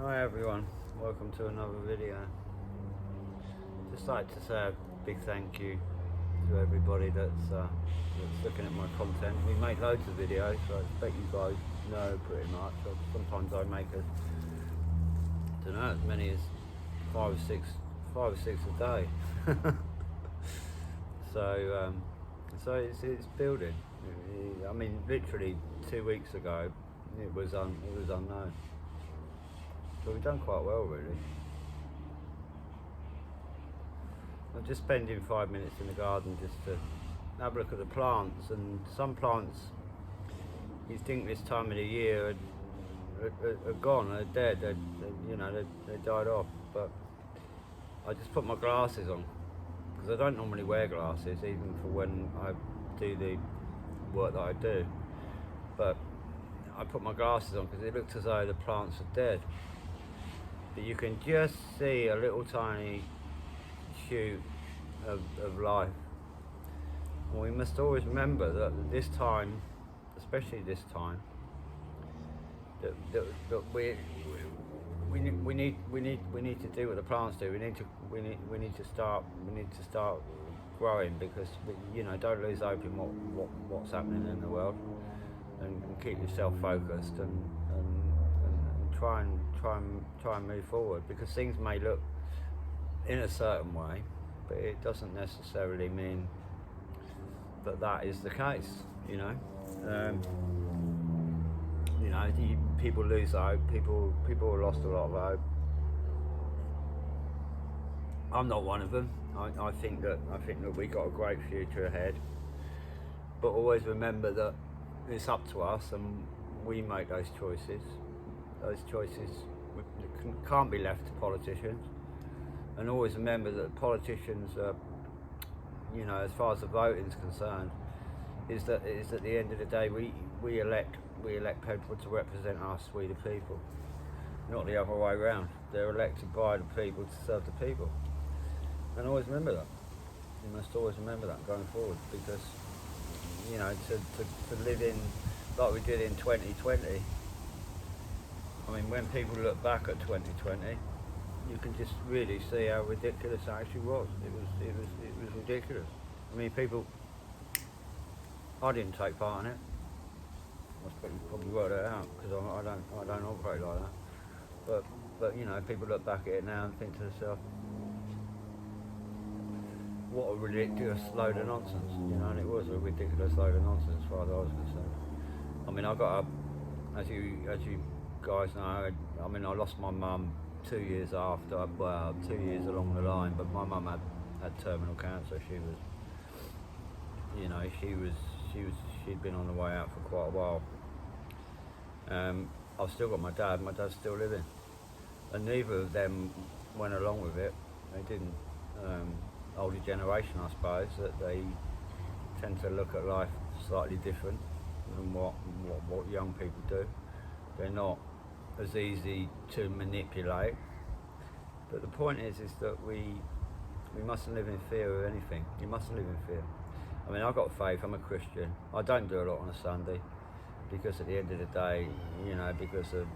Hi everyone, welcome to another video. Just like to say a big thank you to everybody that's looking at my content. We make loads of videos, so I expect you guys know pretty much. Sometimes I make don't know, as many as five or six a day. so it's building. I mean, literally 2 weeks ago, it was unknown. So we've done quite well, really. I'm just spending 5 minutes in the garden just to have a look at the plants, and some plants you think this time of the year are gone, are dead, they died off. But I just put my glasses on because I don't normally wear glasses, even for when I do the work that I do. But I put my glasses on because it looks as though the plants are dead. But you can just see a little tiny shoot of life. And we must always remember that this time, especially this time, that we need to do what the plants do. We need to start growing, because don't lose hope in what's happening in the world, and keep yourself focused and try and move forward, because things may look in a certain way, but it doesn't necessarily mean that is the case. People lose hope. People have lost a lot of hope. I'm not one of them. I think that we got a great future ahead, but always remember that it's up to us, and we make those choices. Those choices can't be left to politicians. And always remember that politicians are, as far as the voting's concerned, is that at the end of the day we elect people to represent us, we the people, not the other way around. They're elected by the people to serve the people. And always remember that. You must always remember that going forward, because to live in like we did in 2020. I mean, when people look back at 2020, you can just really see how ridiculous it actually was. It was ridiculous. I mean, I didn't take part in it. You probably worked it out, because I don't operate like that. But people look back at it now and think to themselves, what a ridiculous load of nonsense. And it was a ridiculous load of nonsense as far as I was concerned. I mean, I got up, as you guys know, I lost my mum 2 years after, 2 years along the line, but my mum had terminal cancer. She'd been on the way out for quite a while. I've still got my dad's still living, and neither of them went along with it. They didn't. Older generation, I suppose, that they tend to look at life slightly different than what young people do. They're not as easy to manipulate. But the point is that we mustn't live in fear of anything. You mustn't live in fear. I mean, I've got faith. I'm a Christian. I don't do a lot on a Sunday, because at the end of the day, because of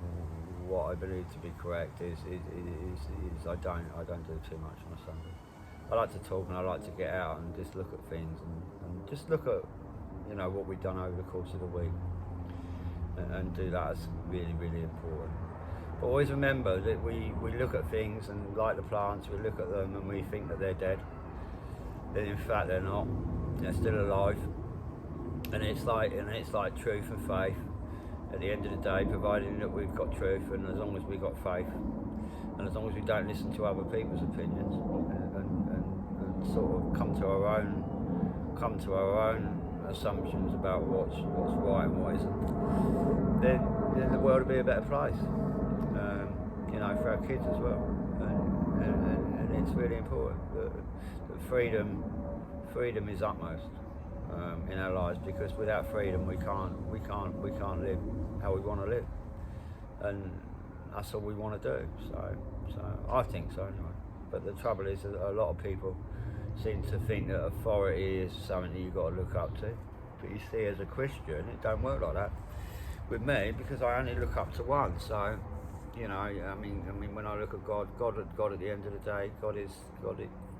what I believe to be correct is I don't do too much on a Sunday. I like to talk, and I like to get out and just look at things and just look at what we've done over the course of the week, and do that as really, really important. But always remember that we look at things, and like the plants, we look at them and we think that they're dead. Then in fact they're not. They're still alive. And it's like truth and faith. At the end of the day, providing that we've got truth, and as long as we've got faith, and as long as we don't listen to other people's opinions, and sort of come to our own assumptions about what's right and what isn't, then the world will be a better place, for our kids as well. And it's really important that freedom is utmost in our lives, because without freedom we can't live how we want to live, and that's all we want to do. So I think so anyway. But the trouble is that a lot of people seem to think that authority is something that you've got to look up to. But you see, as a Christian, it don't work like that with me, because I only look up to one. So you know, I mean, when I look at God at the end of the day, God is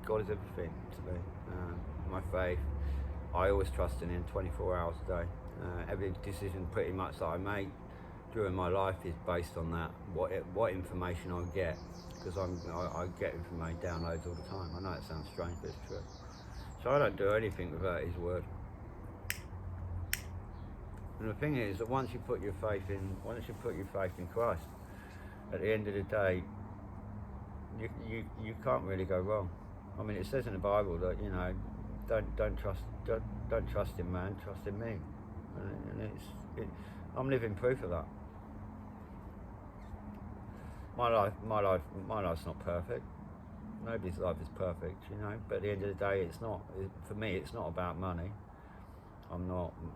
everything to me. My faith, I always trust in Him 24 hours a day. Every decision pretty much that I make during my life is based on that. What information I get, because I get information downloads all the time. I know it sounds strange, but it's true. So I don't do anything without His word. And the thing is that once you put your faith in Christ, at the end of the day, you can't really go wrong. I mean, it says in the Bible that, you know, don't trust in man, trust in me, and I'm living proof of that. My life's not perfect. Nobody's life is perfect, you know. But at the end of the day, it's not. For me, it's not about money.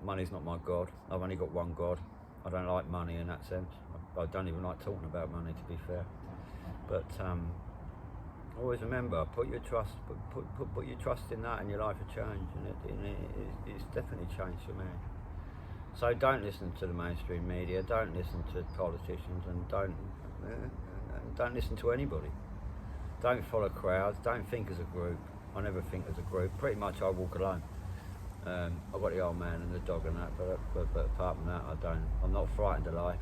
Money's not my God. I've only got one God. I don't like money in that sense. I don't even like talking about money, to be fair. But always remember, put your trust in that, and your life will change. And it's definitely changed for me. So don't listen to the mainstream media. Don't listen to politicians, and don't listen to anybody. Don't follow crowds. Don't think as a group. I never think as a group. Pretty much, I walk alone. I've got the old man and the dog and that, but apart from that, I don't. I'm not frightened of life,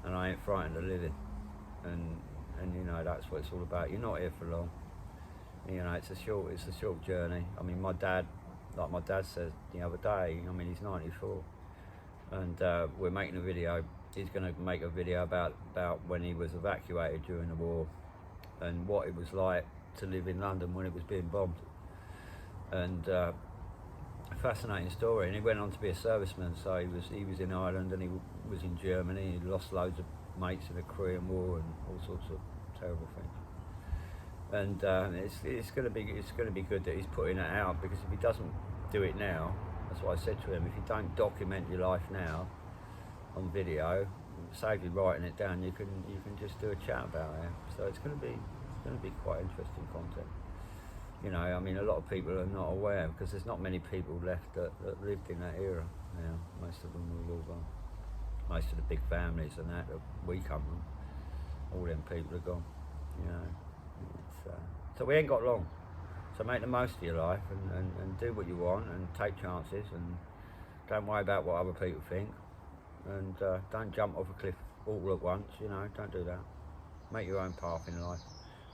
and I ain't frightened of living. And you know, that's what it's all about. You're not here for long. You know, it's a short journey. I mean, my dad said the other day. I mean, he's 94, and we're making a video. He's going to make a video about when he was evacuated during the war, and what it was like to live in London when it was being bombed. And a fascinating story. And he went on to be a serviceman. So he was in Ireland, and he was in Germany. He lost loads of mates in the Korean War and all sorts of terrible things. And it's going to be good that he's putting it out, because if he doesn't do it now, that's what I said to him. If you don't document your life now on video, save you writing it down, you can just do a chat about it. So it's going to be quite interesting content. You know, I mean, a lot of people are not aware, because there's not many people left that lived in that era now. Most of them are all gone. Most of the big families and that we come from, all them people are gone. You know, so we ain't got long. So make the most of your life, and do what you want, and take chances, and don't worry about what other people think, and don't jump off a cliff all at once. You know, don't do that. Make your own path in life.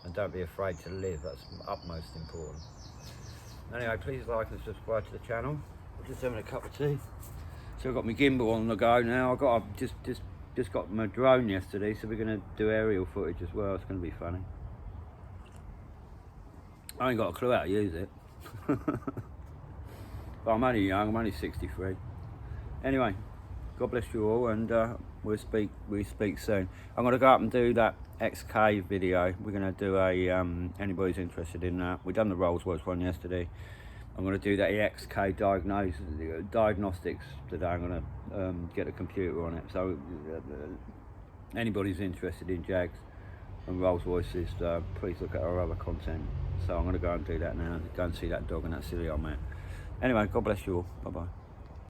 And don't be afraid to live, that's utmost important. Anyway, please like and subscribe to the channel. I'm just having a cup of tea. So I've got my gimbal on the go now. I just got my drone yesterday, so we're going to do aerial footage as well. It's going to be funny. I ain't got a clue how to use it. But I'm only young, I'm only 63. Anyway, God bless you all, and we speak soon. I'm going to go up and do that XK video. We're going to do a anybody's interested in that. We done the Rolls-Royce one yesterday. I'm going to do that XK diagnostics today. I'm going to get a computer on it. So anybody's interested in Jags and Rolls-Royces, please look at our other content. So I'm going to go and do that now. Go and see that dog and that silly old man. Anyway, God bless you all. Bye bye.